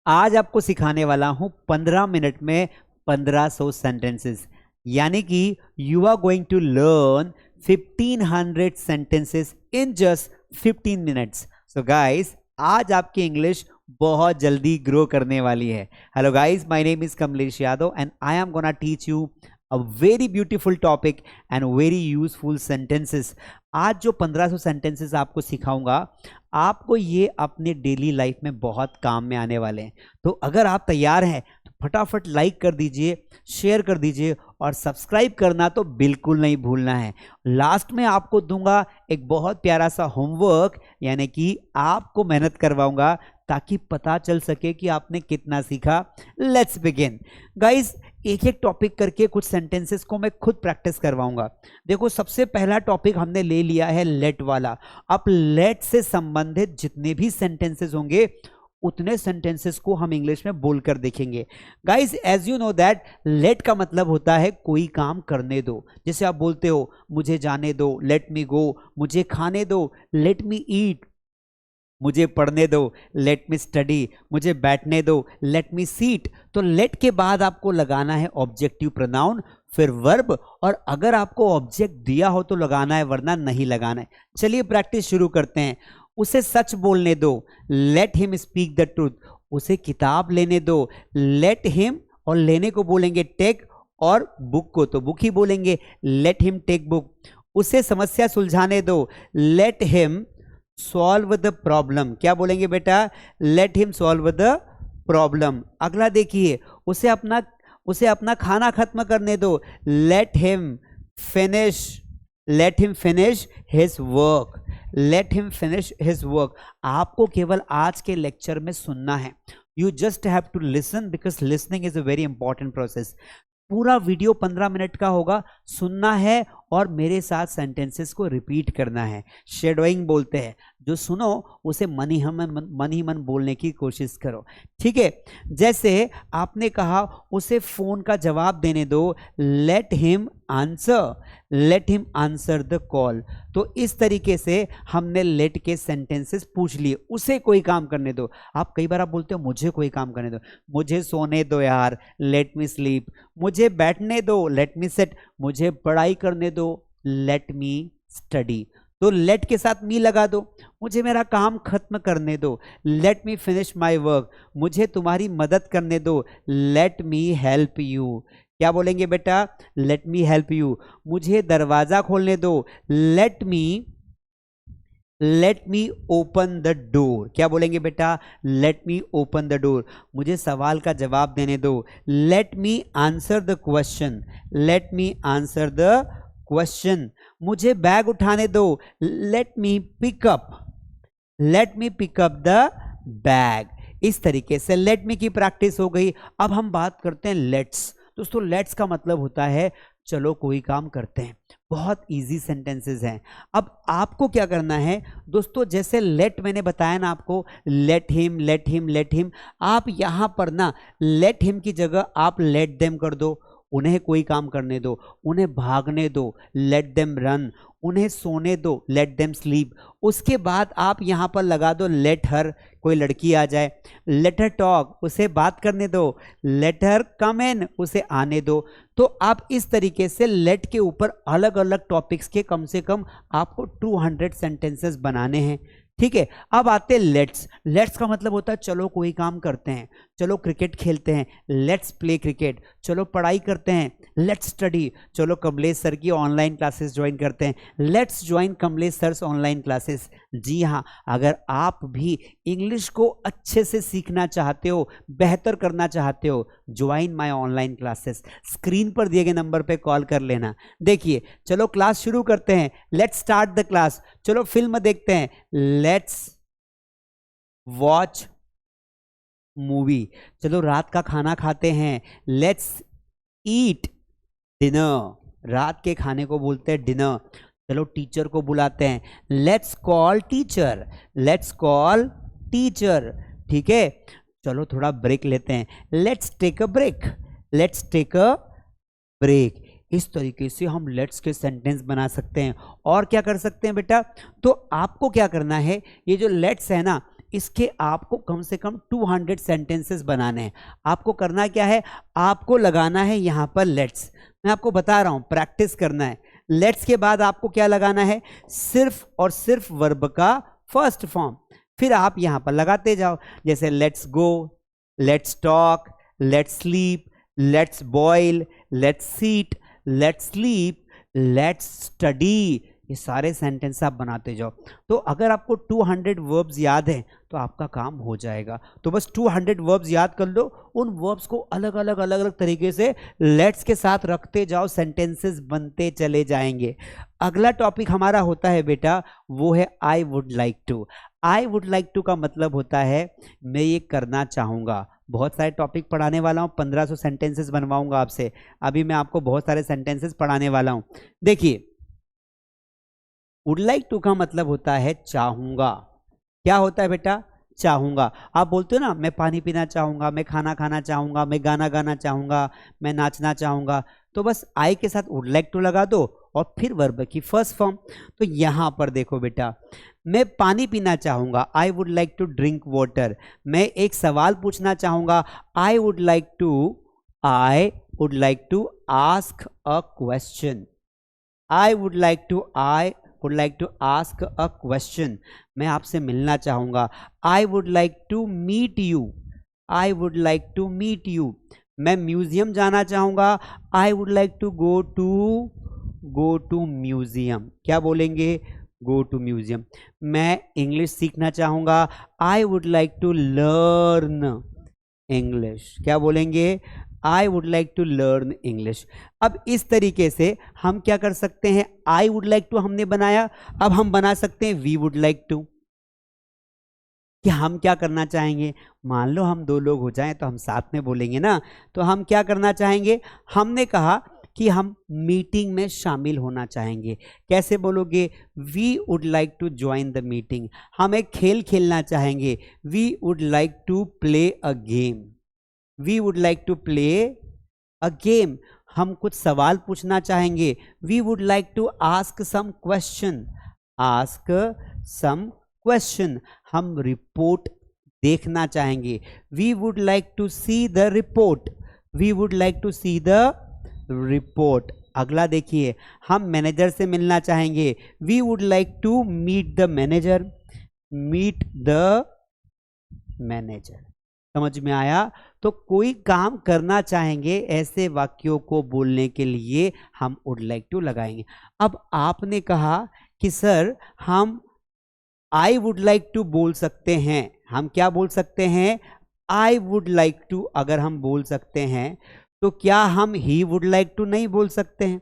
आज आपको सिखाने वाला हूं 15 मिनट में 1500 सेंटेंसेस, यानी कि you are going to learn 1500 sentences in just 15 minutes. So guys, आज आपकी इंग्लिश बहुत जल्दी ग्रो करने वाली है। Hello guys, my name is Kamlesh Yadav and I am gonna teach you a very beautiful topic and very useful sentences. आज जो 1500 sentences आपको सिखाऊंगा, आपको ये अपने डेली लाइफ में बहुत काम में आने वाले हैं। तो अगर आप तैयार हैं तो फटाफट लाइक कर दीजिए, शेयर कर दीजिए और सब्सक्राइब करना तो बिल्कुल नहीं भूलना है। लास्ट में आपको दूंगा एक बहुत प्यारा सा होमवर्क, यानी कि आपको मेहनत करवाऊंगा ताकि पता चल सके कि आपने कितना सीखा। Let's begin guys. एक एक टॉपिक करके कुछ सेंटेंसेस को मैं खुद प्रैक्टिस करवाऊंगा। देखो, सबसे पहला टॉपिक हमने ले लिया है लेट वाला। अब लेट से संबंधित जितने भी सेंटेंसेस होंगे उतने सेंटेंसेस को हम इंग्लिश में बोलकर देखेंगे। Guys, as you know that let का मतलब होता है कोई काम करने दो। जैसे आप बोलते हो मुझे जाने दो, लेट मी गो, मुझे खाने दो, लेट मी ईट, मुझे पढ़ने दो, लेट मी स्टडी, मुझे बैठने दो, लेट मी सीट। तो लेट के बाद आपको लगाना है ऑब्जेक्टिव प्रोनाउन, फिर वर्ब, और अगर आपको ऑब्जेक्ट दिया हो तो लगाना है, वरना नहीं लगाना है। चलिए प्रैक्टिस शुरू करते हैं। उसे सच बोलने दो, let him speak the truth. उसे किताब लेने दो, लेट हिम, और लेने को बोलेंगे टेक, और बुक को तो बुक ही बोलेंगे, लेट हिम टेक बुक। उसे समस्या सुलझाने दो, let him solve the problem. क्या बोलेंगे बेटा? Let him solve the problem. अगला देखिए, उसे अपना खाना खत्म करने दो, let him finish his work, let him finish his work. आपको केवल आज के लेक्चर में सुनना है। You just have to listen, because listening is a very important process. पूरा वीडियो 15 मिनट का होगा, सुनना है और मेरे साथ सेंटेंसेस को रिपीट करना है। शेडोइंग बोलते हैं, जो सुनो उसे मन ही मन बोलने की कोशिश करो, ठीक है। जैसे आपने कहा उसे फोन का जवाब देने दो, let him answer the call. तो इस तरीके से हमने लेट के सेंटेंसेस पूछ लिए। उसे कोई काम करने दो। आप कई बार आप बोलते हो मुझे कोई काम करने दो, मुझे सोने दो यार, लेट मी स्लीप, मुझे बैठने दो, लेट मी सिट, मुझे पढ़ाई करने दो, लेट मी स्टडी। तो लेट के साथ मी लगा दो। मुझे मेरा काम खत्म करने दो, let me finish my work. मुझे तुम्हारी मदद करने दो, लेट मी हेल्प यू। क्या बोलेंगे बेटा? Let me help you. मुझे दरवाजा खोलने दो, let me open the door. क्या बोलेंगे बेटा? Let me open the door. मुझे सवाल का जवाब देने दो, let me answer the question, let me answer the question. मुझे बैग उठाने दो, let me pick up the bag. इस तरीके से लेट मी की प्रैक्टिस हो गई। अब हम बात करते हैं लेट्स। दोस्तों, लेट्स का मतलब होता है चलो कोई काम करते हैं। बहुत इजी सेंटेंसेस हैं। अब आपको क्या करना है दोस्तों, जैसे लेट मैंने बताया ना आपको, लेट हिम, आप यहां पर ना लेट हिम की जगह आप लेट देम कर दो। उन्हें कोई काम करने दो, उन्हें भागने दो, लेट देम रन, उन्हें सोने दो, लेट देम स्लीप। उसके बाद आप यहां पर लगा दो लेट हर, कोई लड़की आ जाए, लेट हर टॉक, उसे बात करने दो, लेट हर कम इन, उसे आने दो। तो आप इस तरीके से लेट के ऊपर अलग अलग टॉपिक्स के कम से कम आपको 200 सेंटेंसेस बनाने हैं, ठीक है। अब आते हैं लेट्स का मतलब होता है चलो कोई काम करते हैं, चलो क्रिकेट खेलते हैं, लेट्स प्ले क्रिकेट, चलो पढ़ाई करते हैं, लेट्स स्टडी, चलो कमलेश सर की ऑनलाइन क्लासेस ज्वाइन करते हैं, let's join Kamlesh sir's online classes. जी हाँ, अगर आप भी इंग्लिश को अच्छे से सीखना चाहते हो, बेहतर करना चाहते हो, join my online classes. Screen पर दिए गए नंबर पे कॉल कर लेना। देखिए, चलो क्लास शुरू करते हैं, लेट्स स्टार्ट द क्लास। चलो फिल्म देखते हैं, लेट्स वॉच मूवी। चलो रात का खाना खाते हैं, लेट्स ईट डिनर। रात के खाने को बोलते हैं डिनर। चलो टीचर को बुलाते हैं, लेट्स कॉल टीचर, ठीक है। चलो थोड़ा ब्रेक लेते हैं, लेट्स टेक अ ब्रेक। इस तरीके से हम लेट्स के सेंटेंस बना सकते हैं। और क्या कर सकते हैं बेटा? तो आपको क्या करना है, ये जो लेट्स है ना, इसके आपको कम से कम 200 सेंटेंसेस बनाने हैं। आपको करना क्या है, आपको लगाना है यहाँ पर लेट्स। मैं आपको बता रहा हूँ, प्रैक्टिस करना है। लेट्स के बाद आपको क्या लगाना है, सिर्फ और सिर्फ वर्ब का फर्स्ट फॉर्म। फिर आप यहाँ पर लगाते जाओ, जैसे let's go, let's talk, let's sleep, let's boil, let's seat, let's sleep, let's study. ये सारे सेंटेंस आप बनाते जाओ। तो अगर आपको 200 वर्ब्स याद हैं तो आपका काम हो जाएगा। तो बस 200 वर्ब्स याद कर लो, उन वर्ब्स को अलग अलग तरीके से लेट्स के साथ रखते जाओ, सेंटेंसेस बनते चले जाएंगे। अगला टॉपिक हमारा होता है बेटा, वो है I would like to. I would like to का मतलब होता है मैं ये करना चाहूँगा। बहुत सारे टॉपिक पढ़ाने वाला हूँ, 1500 सेंटेंसेस बनवाऊंगा आपसे। अभी मैं आपको बहुत सारे सेंटेंसेस पढ़ाने वाला हूँ। देखिए, वुड लाइक टू का मतलब होता है चाहूंगा। क्या होता है बेटा, चाहूंगा। आप बोलते हो ना, मैं पानी पीना चाहूंगा, मैं खाना खाना चाहूंगा, मैं गाना गाना चाहूंगा, मैं नाचना चाहूंगा। तो बस आई के साथ वुड लाइक टू लगा दो और फिर वर्ब की फर्स्ट फॉर्म। तो यहां पर देखो बेटा, मैं पानी पीना चाहूंगा, I would like to drink water. मैं एक सवाल पूछना चाहूंगा, I would like to ask a question. I would like to ask a question. मैं आपसे मिलना चाहूंगा, I would like to meet you. I would like to meet you. मैं म्यूजियम जाना चाहूंगा, I would like to go to museum. क्या बोलेंगे, go to museum. मैं इंग्लिश सीखना चाहूंगा, I would like to learn English. क्या बोलेंगे, I would like to learn English. अब इस तरीके से हम क्या कर सकते हैं, आई वुड लाइक टू हमने बनाया, अब हम बना सकते हैं वी वुड लाइक टू। कि हम क्या करना चाहेंगे, मान लो हम दो लोग हो जाएं तो हम साथ में बोलेंगे ना। तो हम क्या करना चाहेंगे, हमने कहा कि हम मीटिंग में शामिल होना चाहेंगे। कैसे बोलोगे, we would like to join the meeting. हम एक खेल खेलना चाहेंगे, we would like to play a game. We would like to play a game. हम कुछ सवाल पूछना चाहेंगे, we would like to ask some question. Ask some question. हम रिपोर्ट देखना चाहेंगे, we would like to see the report. We would like to see the report. अगला देखिए, हम मैनेजर से मिलना चाहेंगे, we would like to meet the manager. Meet the manager. समझ में आया। तो कोई काम करना चाहेंगे, ऐसे वाक्यों को बोलने के लिए हम वुड लाइक टू लगाएंगे। अब आपने कहा कि सर हम आई वुड लाइक टू बोल सकते हैं। हम क्या बोल सकते हैं, आई वुड लाइक टू अगर हम बोल सकते हैं तो क्या हम ही वुड लाइक टू नहीं बोल सकते हैं,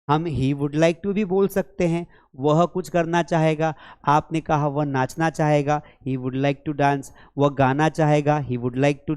हम ही वुड लाइक टू भी बोल सकते हैं। वह कुछ करना चाहेगा, आपने कहा वह नाचना चाहेगा, he would like to dance. वह गाना चाहेगा, he would like to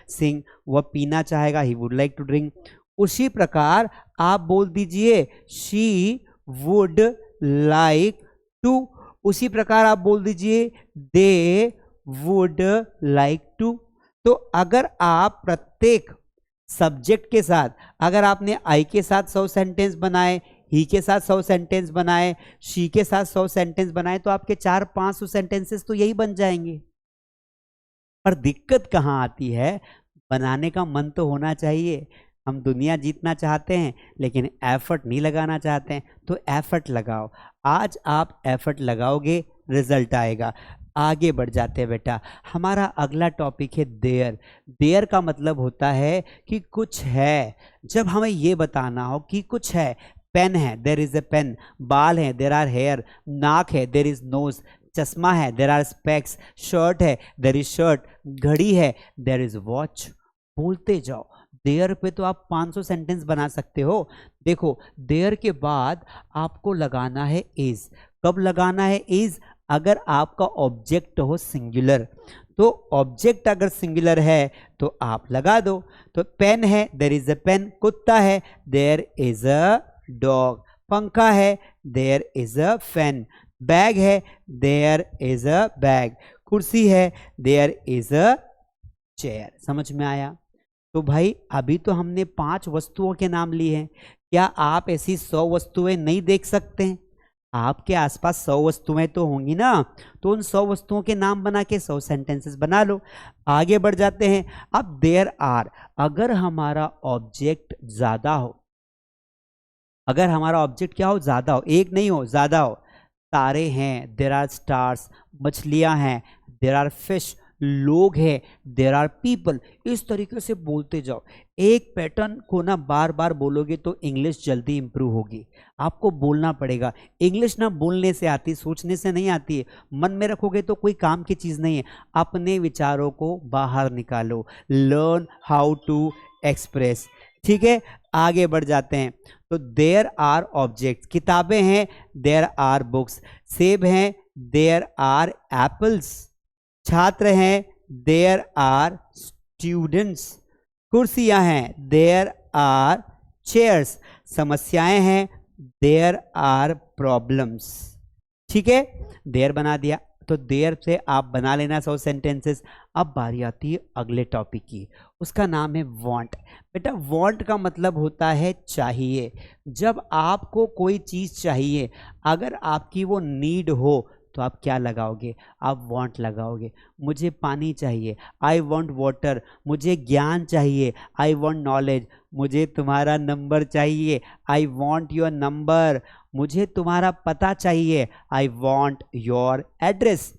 sing. वह पीना चाहेगा, he would like to drink. उसी प्रकार आप बोल दीजिए शी वुड लाइक टू। उसी प्रकार आप बोल दीजिए दे वुड लाइक टू। तो अगर आप प्रत्येक सब्जेक्ट के साथ, अगर आपने आई के साथ 100 सेंटेंस बनाए, ही के साथ 100 सेंटेंस बनाए, शी के साथ 100 सेंटेंस बनाए, तो आपके 400-500 सेंटेंसेस तो यही बन जाएंगे। पर दिक्कत कहाँ आती है, बनाने का मन तो होना चाहिए। हम दुनिया जीतना चाहते हैं लेकिन एफर्ट नहीं लगाना चाहते हैं। तो एफर्ट लगाओ। आज आप एफर्ट लगाओगे, रिजल्ट आएगा। आगे बढ़ जाते हैं बेटा। हमारा अगला टॉपिक है देयर। देयर का मतलब होता है कि कुछ है। जब हमें ये बताना हो कि कुछ है, पेन है, देयर इज ए पेन। बाल है, देयर आर हेयर। नाक है, देयर इज नोज। चश्मा है, देयर आर स्पेक्स। शर्ट है, देयर इज शर्ट। घड़ी है, देयर इज वॉच। बोलते जाओ। देयर पे तो आप 500 सेंटेंस बना सकते हो। देखो, देयर के बाद आपको लगाना है इज। कब लगाना है इज, अगर आपका ऑब्जेक्ट हो सिंगुलर। तो ऑब्जेक्ट अगर सिंगुलर है तो आप लगा दो। तो पेन है, देयर इज अ पेन। कुत्ता है, देयर इज अ डॉग। पंखा है, there is a fan. Bag है, देयर इज अ बैग। कुर्सी है, देयर इज अ चेयर। समझ में आया। तो भाई अभी तो हमने 5 वस्तुओं के नाम लिए हैं, क्या आप ऐसी 100 वस्तुएं नहीं देख सकते हैं? आपके आसपास 100 वस्तुएं तो होंगी ना, तो उन 100 वस्तुओं के नाम बना के 100 सेंटेंसेस बना लो। आगे बढ़ जाते हैं। अब देयर आर, अगर हमारा ऑब्जेक्ट ज्यादा हो, अगर हमारा ऑब्जेक्ट क्या हो, ज्यादा हो, एक नहीं हो ज्यादा हो, तारे हैं, देयर आर स्टार्स, मछलियां हैं, देयर आर फिश, लोग हैं, देयर आर पीपल, इस तरीके से बोलते जाओ। एक पैटर्न को ना बार बार बोलोगे तो इंग्लिश जल्दी इंप्रूव होगी। आपको बोलना पड़ेगा। इंग्लिश ना बोलने से आती, सोचने से नहीं आती है। मन में रखोगे तो कोई काम की चीज नहीं है। अपने विचारों को बाहर निकालो। Learn how to express. ठीक है, आगे बढ़ जाते हैं। तो देयर आर ऑब्जेक्ट्स, किताबें हैं, देयर आर बुक्स, सेब हैं, देयर आर एप्पल्स, छात्र हैं, देयर आर स्टूडेंट्स, कुर्सियां हैं, देयर आर चेयर्स, समस्याएं हैं, देयर आर प्रॉब्लम्स। ठीक है, देयर बना दिया, तो देयर से आप बना लेना 100 सेंटेंसेस। अब बारी आती है अगले टॉपिक की, उसका नाम है वांट। बेटा वांट का मतलब होता है चाहिए। जब आपको कोई चीज चाहिए, अगर आपकी वो नीड हो तो आप क्या लगाओगे, आप वांट लगाओगे। मुझे पानी चाहिए, आई वांट वाटर। मुझे ज्ञान चाहिए, आई वांट नॉलेज। मुझे तुम्हारा नंबर चाहिए, आई वांट योर नंबर। मुझे तुम्हारा पता चाहिए, आई वांट योर एड्रेस।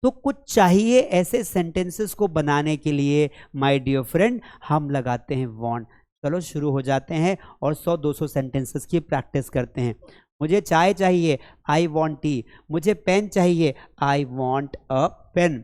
तो कुछ चाहिए ऐसे सेंटेंसेस को बनाने के लिए माय डियर फ्रेंड हम लगाते हैं वांट। चलो शुरू हो जाते हैं और 100-200 सेंटेंसेस की प्रैक्टिस करते हैं। मुझे चाय चाहिए, आई वॉन्ट टी। मुझे पेन चाहिए, आई वॉन्ट अ पेन।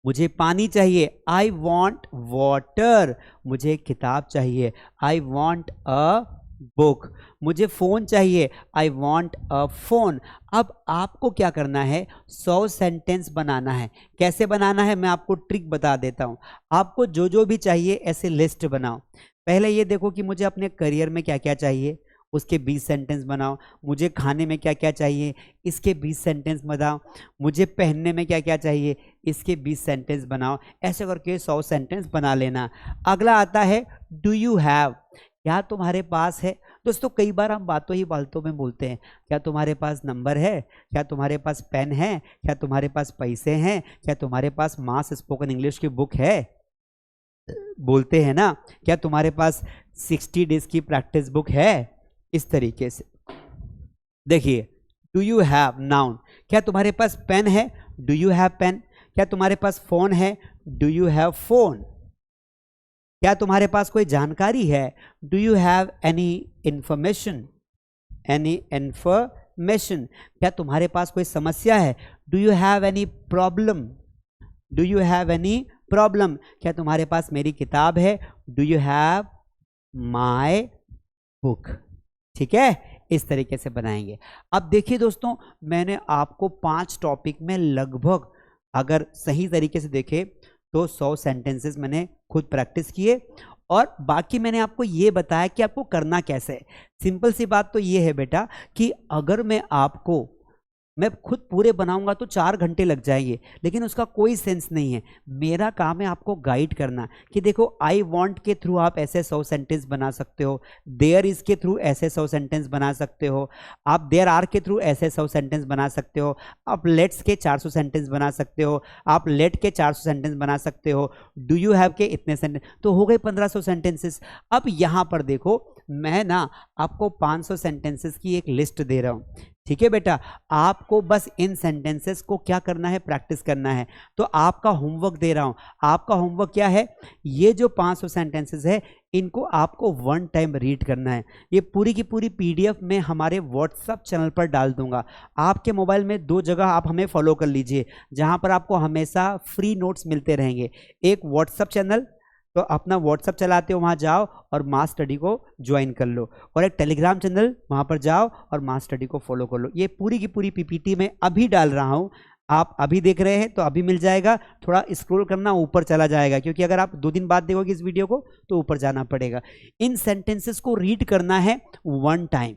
मुझे पानी चाहिए, आई वॉन्ट वाटर। मुझे किताब चाहिए, आई वॉन्ट अ बुक। मुझे फोन चाहिए, आई वॉन्ट अ फोन। अब आपको क्या करना है, 100 सेंटेंस बनाना है। कैसे बनाना है मैं आपको ट्रिक बता देता हूं। आपको जो जो भी चाहिए ऐसे लिस्ट बनाओ। पहले ये देखो कि मुझे अपने करियर में क्या क्या चाहिए, उसके 20 सेंटेंस बनाओ। मुझे खाने में क्या क्या चाहिए, इसके 20 सेंटेंस बनाओ। मुझे पहनने में क्या क्या चाहिए, इसके 20 सेंटेंस बनाओ। ऐसे करके 100 सेंटेंस बना लेना। अगला आता है डू यू हैव, क्या तुम्हारे पास है। दोस्तों कई बार हम बातों ही बातों में बोलते हैं, क्या तुम्हारे पास नंबर है, क्या तुम्हारे पास पेन है, क्या तुम्हारे पास पैसे हैं, क्या तुम्हारे पास मास स्पोकन इंग्लिश की बुक है, बोलते हैं ना। क्या तुम्हारे पास 60 डेज की प्रैक्टिस बुक है। इस तरीके से देखिए, डू यू हैव नाउन, क्या तुम्हारे पास पेन है, डू यू हैव पेन। क्या तुम्हारे पास फोन है, डू यू हैव फोन। क्या तुम्हारे पास कोई जानकारी है, do you have any information, any information. क्या तुम्हारे पास कोई समस्या है, do you have any problem, do you have any problem. क्या तुम्हारे पास मेरी किताब है, do you have my book. ठीक है, इस तरीके से बनाएंगे। अब देखिए दोस्तों, मैंने आपको 5 टॉपिक में लगभग अगर सही तरीके से देखे तो 100 सेंटेंसेस मैंने खुद प्रैक्टिस किए और बाकी मैंने आपको ये बताया कि आपको करना कैसे है। सिंपल सी बात तो ये है बेटा कि अगर मैं खुद पूरे बनाऊंगा तो 4 घंटे लग जाएंगे, लेकिन उसका कोई सेंस नहीं है। मेरा काम है आपको गाइड करना कि देखो आई वांट के थ्रू आप ऐसे 100 सेंटेंस बना सकते हो, देयर इज के थ्रू ऐसे 100 सेंटेंस बना सकते हो, आप देयर आर के थ्रू ऐसे 100 सेंटेंस बना सकते हो, आप लेट्स के 400 सेंटेंस बना सकते हो, आप लेट के 400 सेंटेंस बना सकते हो, डू यू हैव के इतने सेंटेंस, तो हो गए 1500 सेंटेंसेस। अब यहां पर देखो, मैं ना आपको 500 सेंटेंसेस की एक लिस्ट दे रहा हूं। ठीक है बेटा, आपको बस इन सेंटेंसेस को क्या करना है, प्रैक्टिस करना है। तो आपका होमवर्क दे रहा हूं। आपका होमवर्क क्या है, ये जो 500 सेंटेंसेस है इनको आपको 1 टाइम रीड करना है। ये पूरी की पूरी पीडीएफ में हमारे व्हाट्सएप चैनल पर डाल दूंगा। आपके मोबाइल में 2 जगह आप हमें फॉलो कर लीजिए जहां पर आपको हमेशा फ्री नोट्स मिलते रहेंगे। एक व्हाट्सएप चैनल, तो अपना व्हाट्सएप चलाते हो वहाँ जाओ और मास स्टडी को ज्वाइन कर लो, और एक टेलीग्राम चैनल वहाँ पर जाओ और मास स्टडी को फॉलो कर लो। ये पूरी की पूरी पीपीटी में अभी डाल रहा हूँ, आप अभी देख रहे हैं तो अभी मिल जाएगा। थोड़ा स्क्रॉल करना, ऊपर चला जाएगा, क्योंकि अगर आप 2 दिन बाद देखोगे इस वीडियो को तो ऊपर जाना पड़ेगा। इन सेंटेंसेस को रीड करना है 1 टाइम।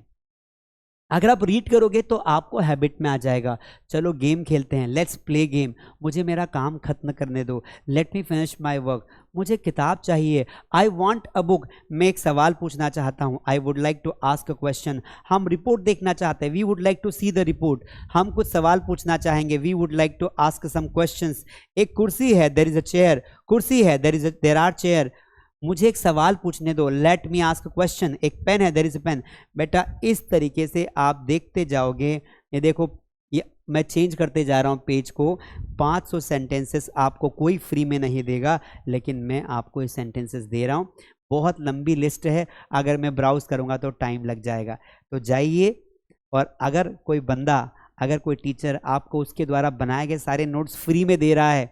अगर आप रीड करोगे तो आपको हैबिट में आ जाएगा। चलो गेम खेलते हैं, लेट्स प्ले गेम। मुझे मेरा काम खत्म करने दो, let me finish my work. मुझे किताब चाहिए, आई वॉन्ट अ बुक। मैं एक सवाल पूछना चाहता हूँ, I would like to ask a question. हम रिपोर्ट देखना चाहते हैं, we would like to see the report. हम कुछ सवाल पूछना चाहेंगे, we would like to ask some questions. एक कुर्सी है, देयर इज अ चेयर। कुर्सी है, देयर आर चेयर। मुझे एक सवाल पूछने दो, लेट मी आस्क क्वेश्चन। एक पेन है, देयर इज अ पेन। बेटा इस तरीके से आप देखते जाओगे। ये देखो, ये मैं चेंज करते जा रहा हूँ पेज को। 500 सेंटेंसेस आपको कोई फ्री में नहीं देगा, लेकिन मैं आपको ये सेंटेंसेस दे रहा हूँ। बहुत लंबी लिस्ट है, अगर मैं ब्राउज करूँगा तो टाइम लग जाएगा। तो जाइए, और अगर कोई बंदा, अगर कोई टीचर आपको उसके द्वारा बनाए गए सारे नोट्स फ्री में दे रहा है,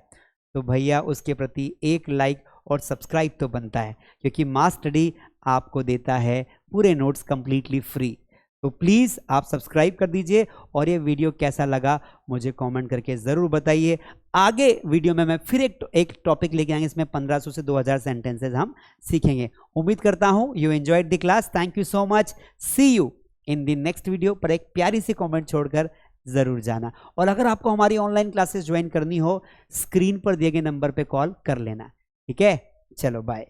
तो भैया उसके प्रति एक लाइक और सब्सक्राइब तो बनता है, क्योंकि मास स्टडी आपको देता है पूरे नोट्स कंप्लीटली फ्री। तो प्लीज़ आप सब्सक्राइब कर दीजिए, और ये वीडियो कैसा लगा मुझे कमेंट करके ज़रूर बताइए। आगे वीडियो में मैं फिर एक टॉपिक लेके आएंगे, इसमें 1500 से 2000 सेंटेंसेज हम सीखेंगे। उम्मीद करता हूँ you enjoyed the class. Thank you so much, see you in the next video. पर एक प्यारी सी कॉमेंट छोड़कर ज़रूर जाना, और अगर आपको हमारी ऑनलाइन क्लासेस ज्वाइन करनी हो, स्क्रीन पर दिए गए नंबर पर कॉल कर लेना। ठीक है, चलो बाय।